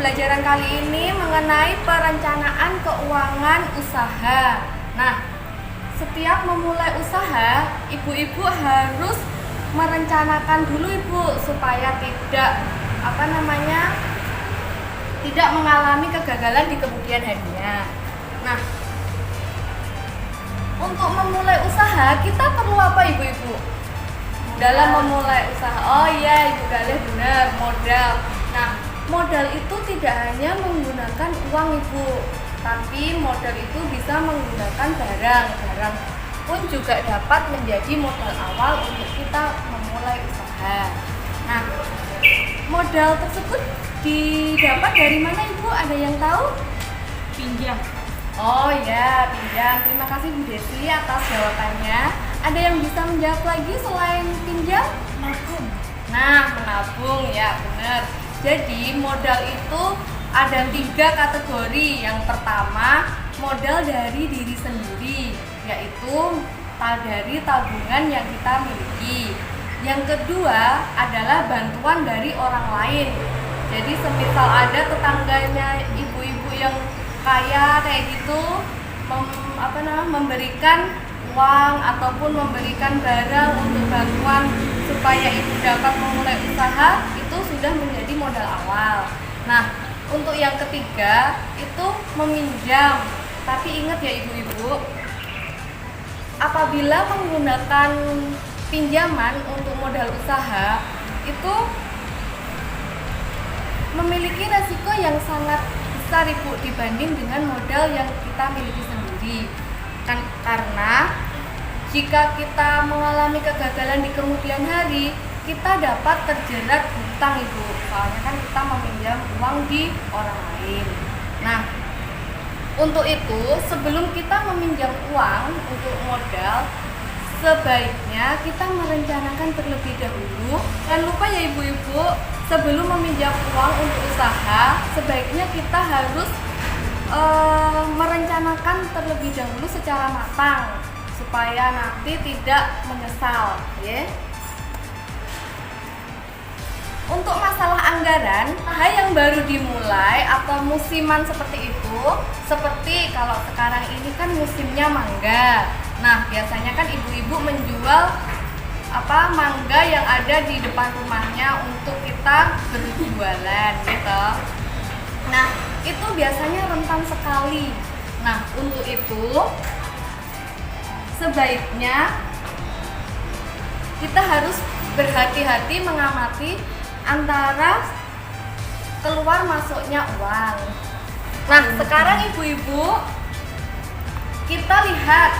pembelajaran kali ini mengenai perencanaan keuangan usaha. Nah, setiap memulai usaha, ibu-ibu harus merencanakan dulu ibu supaya tidak mengalami kegagalan di kemudian harinya. Nah, untuk memulai usaha kita perlu apa ibu-ibu? Dalam memulai usaha, oh iya Ibu Galih benar, modal. Nah, modal itu tidak hanya menggunakan uang ibu, tapi modal itu bisa menggunakan barang pun juga dapat menjadi modal awal untuk kita memulai usaha. Nah, modal tersebut didapat dari mana ibu? Ada yang tahu? Pinjam. Oh ya, pinjam. Terima kasih Bu Desi atas jawabannya. Ada yang bisa menjawab lagi selain pinjam? Menabung. Nah, menabung ya benar. Jadi modal itu ada 3 kategori. Yang pertama, modal dari diri sendiri, yaitu dari tabungan yang kita miliki. Yang kedua adalah bantuan dari orang lain. Jadi semisal ada tetangganya ibu-ibu yang kaya kayak gitu, memberikan uang ataupun memberikan barang untuk bantuan supaya ibu dapat memulai usaha, itu sudah menjadi modal awal. Nah, untuk yang ketiga itu meminjam. Tapi ingat ya ibu-ibu, apabila menggunakan pinjaman untuk modal usaha itu memiliki resiko yang sangat besar ibu dibanding dengan modal yang kita miliki sendiri. Karena jika kita mengalami kegagalan di kemudian hari, kita dapat terjerat hutang ibu. Soalnya kan kita meminjam uang di orang lain. Nah, untuk itu sebelum kita meminjam uang untuk modal, sebaiknya kita merencanakan terlebih dahulu. Jangan lupa ya ibu-ibu, sebelum meminjam uang untuk usaha, sebaiknya kita harus merencanakan terlebih dahulu secara matang supaya nanti tidak menyesal, ya. Untuk masalah anggaran, yang baru dimulai atau musiman seperti itu, seperti kalau sekarang ini kan musimnya mangga. Nah, biasanya kan ibu-ibu menjual mangga yang ada di depan rumahnya untuk kita berjualan gitu. Nah, itu biasanya rentan sekali. Nah, untuk itu sebaiknya kita harus berhati-hati mengamati antara keluar masuknya uang. Nah, sekarang ibu-ibu kita lihat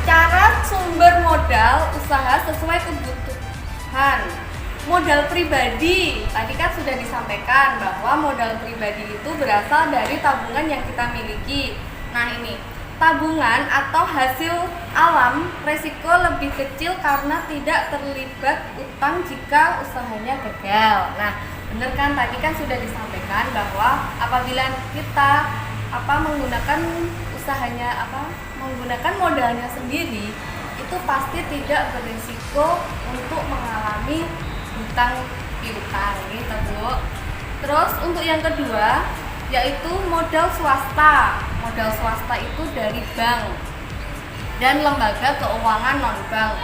cara sumber modal usaha sesuai kebutuhan. Modal pribadi, tadi kan sudah disampaikan bahwa modal pribadi itu berasal dari tabungan yang kita miliki. Nah, ini tabungan atau hasil alam resiko lebih kecil karena tidak terlibat utang jika usahanya gagal. Nah, benar kan tadi kan sudah disampaikan bahwa apabila kita menggunakan modalnya sendiri, itu pasti tidak berisiko untuk mengalami hutang piutang gitu Bu. Terus untuk yang kedua yaitu modal swasta. Modal swasta itu dari bank dan lembaga keuangan non-bank.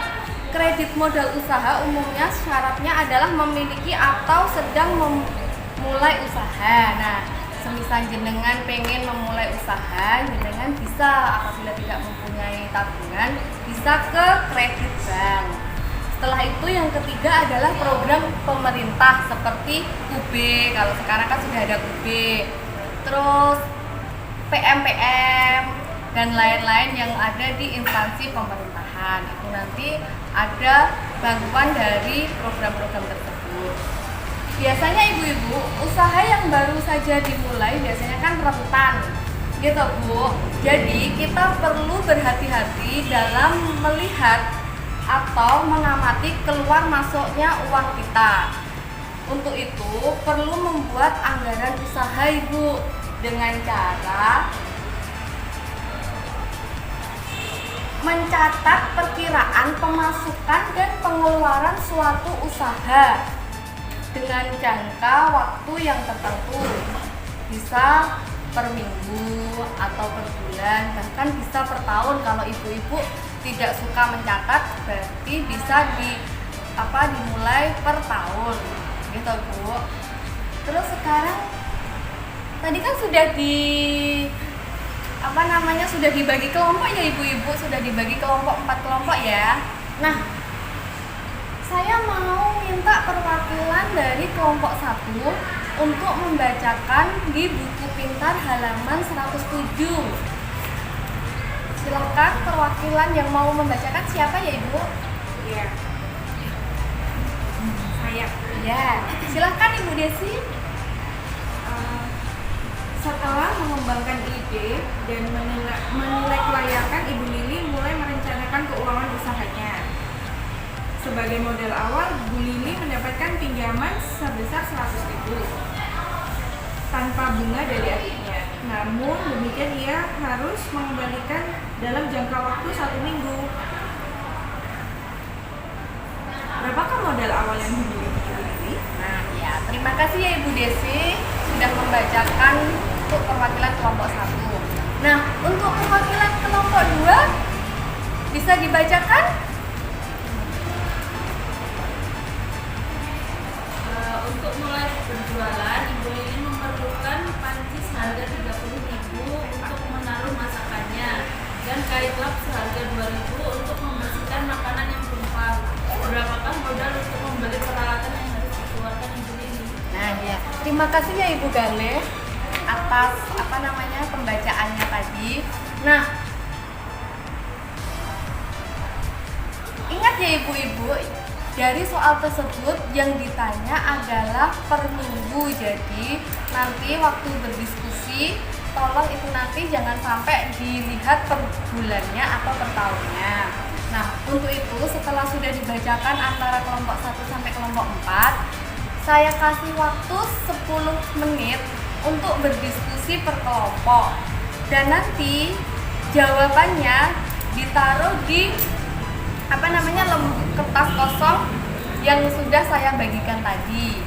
Kredit modal usaha umumnya syaratnya adalah memiliki atau sedang memulai usaha. Nah, semisal jenengan pengen memulai usaha, jenengan bisa apabila tidak mempunyai tabungan, bisa ke kredit bank. Setelah itu yang ketiga adalah program pemerintah seperti UB, kalau sekarang kan sudah ada UB. Terus PMPM dan lain-lain yang ada di instansi pemerintahan. Itu nanti ada bantuan dari program-program tersebut. Biasanya ibu-ibu, usaha yang baru saja dimulai biasanya kan rentan gitu Bu. Jadi kita perlu berhati-hati dalam melihat atau mengamati keluar masuknya uang kita. Untuk itu perlu membuat anggaran usaha ibu dengan cara mencatat perkiraan pemasukan dan pengeluaran suatu usaha dengan jangka waktu yang tertentu. Bisa per minggu atau per bulan, bahkan bisa per tahun. Kalau ibu-ibu tidak suka mencatat, berarti bisa dimulai per tahun gitu Bu. Terus sekarang tadi kan sudah sudah dibagi kelompok ya ibu-ibu, sudah dibagi kelompok 4 kelompok ya. Nah, saya mau minta perwakilan dari kelompok 1 untuk membacakan di buku pintar halaman 107. Silakan perwakilan yang mau membacakan siapa ya Ibu? Iya. Saya. Ya, silakan Ibu Desi. Setelah mengembangkan ide dan menilai kelayakan, Ibu Lili mulai merencanakan keuangan usahanya. Sebagai modal awal, Bu Lili mendapatkan pinjaman sebesar 100.000 tanpa bunga dari adiknya. Namun demikian ia harus mengembalikan dalam jangka waktu 1 minggu. Berapakah modal awal yang dimiliki Ibu Lili? Nah, ya, terima kasih ya Ibu Desi sudah membacakan untuk perwakilan kelompok 1. Nah, untuk perwakilan kelompok 2 bisa dibacakan? Untuk mulai berjualan, Ibu Lili memerlukan panci seharga 30.000 untuk menaruh masakannya dan kain lap seharga 2.000 untuk membersihkan makanan yang tumpah. Berapakah modal untuk membeli peralatan yang harus dikeluarkan Ibu Lili? Nah, ya. Terima kasih ya Ibu Gale atas pembacaannya tadi. Nah, ingat ya ibu-ibu, dari soal tersebut yang ditanya adalah per minggu. Jadi nanti waktu berdiskusi tolong itu nanti jangan sampai dilihat per bulannya atau per tahunnya. Nah, untuk itu setelah sudah dibacakan antara kelompok 1 sampai kelompok 4, saya kasih waktu 10 menit untuk berdiskusi per kelompok. Dan nanti jawabannya ditaruh di kertas kosong yang sudah saya bagikan tadi.